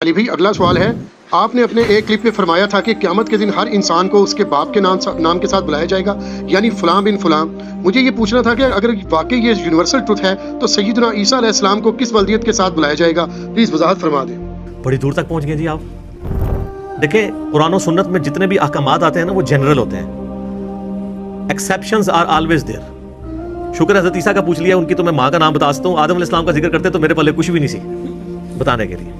علی بھائی اگلا سوال ہے، آپ نے اپنے ایک کلپ میں فرمایا تھا کہ قیامت کے دن ہر انسان کو اس کے باپ کے نام کے ساتھ بلایا جائے گا، یعنی فلاں بن فلاں۔ مجھے یہ پوچھنا تھا کہ اگر واقعی یہ یونیورسل ٹروتھ ہے تو سیدنا عیسیٰ علیہ السلام کو کس ولدیت کے ساتھ بلایا جائے گا؟ پلیز وضاحت فرما دیں۔ بڑی دور تک پہنچ گئے جی آپ۔ دیکھیں قرآن و سنت میں جتنے بھی احکامات آتے ہیں نا وہ جنرل ہوتے ہیں، ایکسیپشنز آر آلویز دیر۔ شکر حضرت عیسیٰ کا پوچھ لیا، ان کی تو میں ماں کا نام بتا سکتا ہوں، آدم علیہ السلام کا ذکر کرتے تو میرے پلے کچھ بھی نہیں سی بتانے کے لیے۔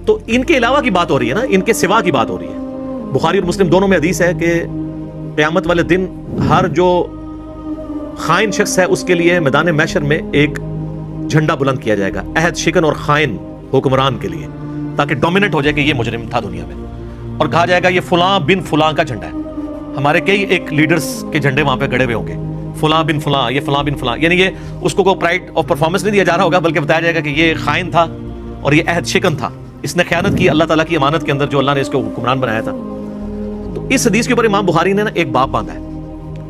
تو ان کے علاوہ کی بات ہو رہی ہے نا، ان کے سوا کی بات ہو رہی ہے۔ بخاری اور مسلم دونوں میں حدیث ہے کہ قیامت والے دن ہر جو خائن شخص ہے اس کے لیے میدان محشر میں ایک جھنڈا بلند کیا جائے گا، عہد شکن اور خائن حکمران کے لیے، تاکہ ڈومیننٹ ہو جائے کہ یہ مجرم تھا دنیا میں، اور کہا جائے گا یہ فلاں بن فلاں کا جھنڈا ہے۔ ہمارے کئی ایک لیڈرز کے جھنڈے وہاں پہ گڑے ہوئے ہوں گے، فلاں بن فلاں، یہ فلاں بن فلاں، یعنی یہ اس کو کوئی پرائڈ آف پرفارمنس نہیں دیا جا رہا ہوگا، بلکہ بتایا جائے گا کہ یہ خائن تھا اور یہ عہد شکن تھا، اس نے خیانت کی اللہ تعالیٰ کی امانت کے اندر جو اللہ نے اس کو حکمران بنایا تھا۔ تو اس حدیث کے اوپر امام بخاری نے نا ایک باب باندھا ہے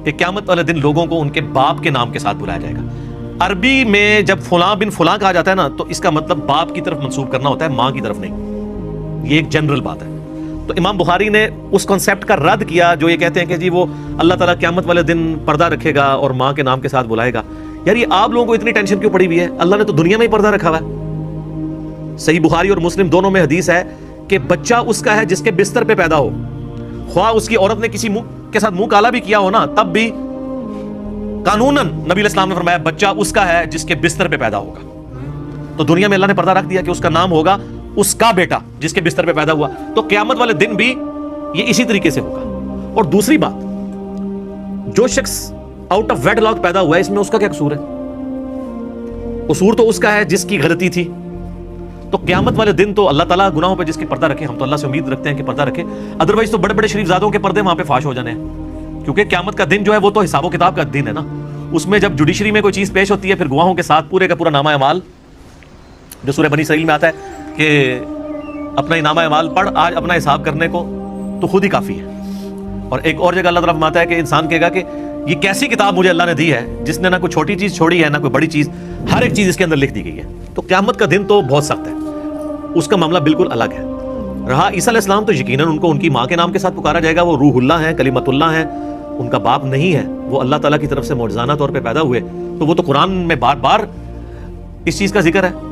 کہ قیامت والے دن لوگوں کو ان کے باپ کے نام کے ساتھ بلایا جائے گا۔ عربی میں جب فلاں بن فلاں کہا جاتا ہے نا تو اس کا مطلب باپ کی طرف منسوب کرنا ہوتا ہے، ماں کی طرف نہیں۔ یہ ایک جنرل بات ہے۔ تو امام بخاری نے اس کانسیپٹ کا رد کیا جو یہ کہتے ہیں کہ جی وہ اللہ تعالیٰ قیامت والے دن پردہ رکھے گا اور ماں کے نام کے ساتھ بلائے گا۔ یار یہ آپ لوگوں کو اتنی ٹینشن کیوں پڑی ہوئی ہے؟ اللہ نے تو دنیا میں ہی پردہ رکھا ہوا ہے۔ صحیح بخاری اور مسلم دونوں میں حدیث ہے کہ بچہ اس کا ہے جس کے بستر پہ پیدا ہو، خواہ اس کی عورت نے کسی کے ساتھ منہ کالا بھی کیا ہو نا، تب بھی قانوناً نبی علیہ السلام نے فرمایا بچہ اس کا ہے جس کے بستر پہ پیدا ہوگا۔ تو دنیا میں اللہ نے پردہ رکھ دیا کہ اس کا نام ہوگا اس کا بیٹا جس کے بستر پہ پیدا ہوا، تو قیامت والے دن بھی یہ اسی طریقے سے ہوگا۔ اور دوسری بات، جو شخص آؤٹ آف ویڈ لاک پیدا ہوا ہے اس میں اس کا کیا قصور ہے؟ قصور تو اس کا ہے جس کی غلطی تھی۔ تو قیامت والے دن تو اللہ تعالیٰ گناہوں پہ جس کی پردہ رکھے، ہم تو اللہ سے امید رکھتے ہیں کہ پردہ رکھے، ادروائز تو بڑے بڑے شریف زادوں کے پردے وہاں پہ فاش ہو جانے ہیں، کیونکہ قیامت کا دن جو ہے وہ تو حساب و کتاب کا دن ہے نا۔ اس میں جب جوڈیشری میں کوئی چیز پیش ہوتی ہے، پھر گواہوں کے ساتھ پورے کا پورا نامہ اعمال جو سورہ بنی اسرائیل میں آتا ہے کہ اپنا نامہ اعمال پڑھ آج اپنا حساب کرنے کو، تو خود ہی کافی ہے۔ اور ایک اور جگہ اللہ تعالیٰ فرماتا ہے کہ انسان کہے گا کہ یہ کیسی کتاب مجھے اللہ نے دی ہے جس نے نہ کوئی چھوٹی چیز چھوڑی ہے نہ کوئی بڑی چیز، ہر ایک چیز اس کے اندر لکھ دی گئی ہے۔ تو قیامت کا دن تو بہت سخت ہے، اس کا معاملہ بالکل الگ ہے۔ رہا عیسیٰ علیہ السلام، تو یقیناً ان کو ان کی ماں کے نام کے ساتھ پکارا جائے گا، وہ روح اللہ ہیں، کلیمت اللہ ہیں، ان کا باپ نہیں ہے، وہ اللہ تعالیٰ کی طرف سے معجزانہ طور پہ پیدا ہوئے۔ تو وہ تو قرآن میں بار بار اس چیز کا ذکر ہے۔